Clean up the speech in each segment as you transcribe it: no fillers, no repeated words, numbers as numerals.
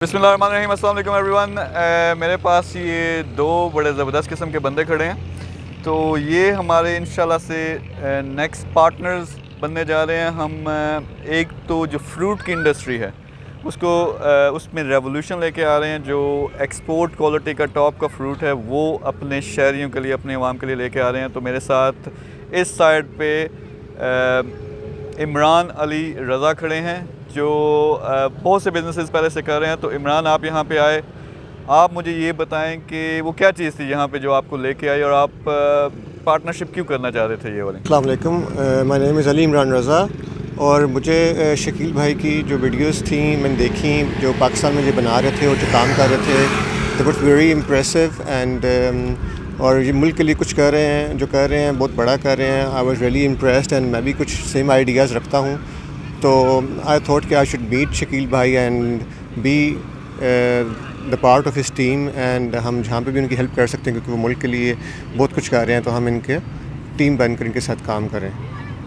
बिस्मिल्लाहिर्रहमानिर्रहीम, अस्सलाम वालेकुम एवरीवन। मेरे पास ये दो बड़े ज़बरदस्त किस्म के बंदे खड़े हैं। तो ये हमारे इंशाल्लाह से नेक्स्ट पार्टनर्स बनने जा रहे हैं। हम एक तो जो फ्रूट की इंडस्ट्री है उसको उसमें रेवोल्यूशन लेके आ रहे हैं। जो एक्सपोर्ट क्वालिटी का टॉप का फ्रूट है वो अपने शहरियों के लिए, अपने अवाम के लिए लेके आ रहे हैं। तो मेरे साथ इस साइड पे इमरान अली रज़ा खड़े हैं जो बहुत से बिजनेसेस पहले से कर रहे हैं। तो इमरान, आप यहाँ पे आए, आप मुझे ये बताएं कि वो क्या चीज़ थी यहाँ पे जो आपको लेके आई और आप पार्टनरशिप क्यों करना चाह रहे थे ये वाली। अस्सलाम वालेकुम, my name is Ali Imran Raza. और मुझे शकील भाई की जो वीडियोस थी मैंने देखी, जो पाकिस्तान में जो बना रहे थे और जो काम कर रहे थे, they was very impressive and और ये मुल्क के लिए कुछ कर रहे हैं, जो कर रहे हैं बहुत बड़ा कर रहे हैं। I was really impressed and मैं भी कुछ सेम आइडियाज़ रखता हूँ। तो आई थॉट कि आई शुड मीट शकील भाई and be the part of his team, and हम जहाँ पे भी उनकी हेल्प कर सकते हैं क्योंकि वो मुल्क के लिए बहुत कुछ कर रहे हैं, तो हम इनके टीम बनकर इनके साथ काम करें।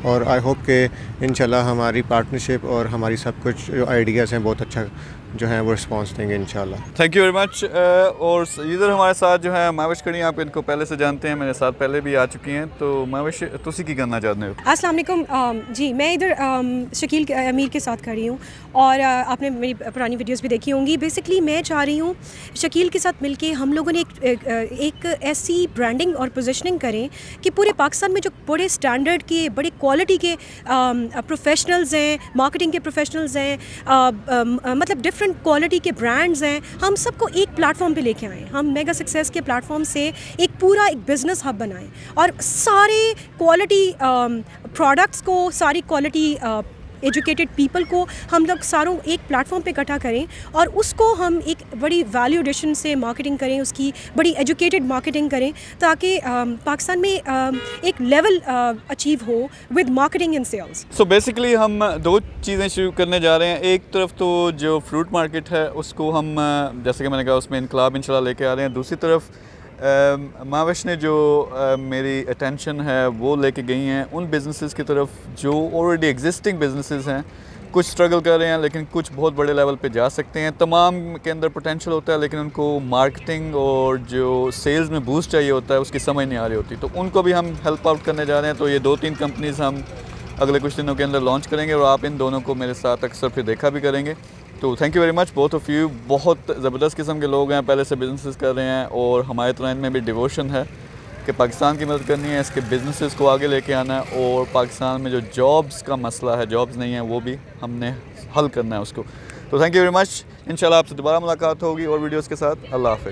और आई होप कि इंशाल्लाह हमारी पार्टनरशिप और हमारी सब कुछ जो आइडियाज़ हैं बहुत अच्छा जो है वो रिस्पांस देंगे इंशाल्लाह। Thank you very much. और इधर हमारे साथ जो है माविश खड़ी, आप इनको पहले से जानते हैं, मेरे साथ पहले भी आ चुकी हैं। तो माविश, तुसी की करना चाहते हो? अस्सलाम वालेकुम। जी, मैं इधर शकील अमीर के साथ खड़ी हूँ और आपने मेरी पुरानी वीडियोस भी देखी होंगी। बेसिकली मैं चाह रही हूँ शकील के साथ मिलके हम लोगों ने एक ऐसी ब्रांडिंग और पोजीशनिंग करें कि पूरे पाकिस्तान में जो बड़े स्टैंडर्ड के, बड़े क्वालिटी के प्रोफेशनल्स हैं, मार्केटिंग के प्रोफेशनल्स हैं, मतलब डिफरेंट क्वालिटी के ब्रांड्स हैं, हम सबको एक प्लेटफॉर्म पे लेके आएँ। हम मेगा सक्सेस के प्लेटफॉर्म से एक पूरा एक बिज़नेस हब बनाएं और सारे क्वालिटी प्रोडक्ट्स को, सारी क्वालिटी एजुकेटेड पीपल को हम लोग सारों एक प्लेटफॉर्म पे इकट्ठा करें और उसको हम एक बड़ी वैल्यू एडिशन से मार्केटिंग करें, उसकी बड़ी एजुकेटेड मार्केटिंग करें ताकि पाकिस्तान में एक लेवल अचीव हो with marketing and sales. So basically हम दो चीज़ें शुरू करने जा रहे हैं। एक तरफ तो जो फ्रूट मार्केट है उसको हम जैसे कि मैंने कहा उसमें इनकलाब इंशाल्लाह लेके आ रहे हैं। दूसरी तरफ माविश ने जो मेरी अटेंशन है वो लेके गई हैं उन बिज़नेसेस की तरफ जो ऑलरेडी एग्जिस्टिंग बिज़नेसेस हैं। कुछ स्ट्रगल कर रहे हैं लेकिन कुछ बहुत बड़े लेवल पे जा सकते हैं। तमाम के अंदर पोटेंशियल होता है लेकिन उनको मार्केटिंग और जो सेल्स में बूस्ट चाहिए होता है उसकी समझ नहीं आ रही होती। तो उनको भी हम हेल्प आउट करने जा रहे हैं। तो ये 2-3 कंपनीज़ हम अगले कुछ दिनों के अंदर लॉन्च करेंगे और आप इन दोनों को मेरे साथ अक्सर फिर देखा भी करेंगे। तो thank you very much both of you. बहुत ज़बरदस्त किस्म के लोग हैं, पहले से बिजनेसेस कर रहे हैं और हमारे तरह इनमें भी डिवोशन है कि पाकिस्तान की मदद करनी है, इसके बिजनेसेस को आगे लेके आना है और पाकिस्तान में जो जॉब्स का मसला है, जॉब्स नहीं है, वो भी हमने हल करना है उसको। तो थैंक यू वेरी मच। इंशाल्लाह आपसे दोबारा मुलाकात होगी और वीडियोज़ के साथ। अल्लाह हाफ़िज़।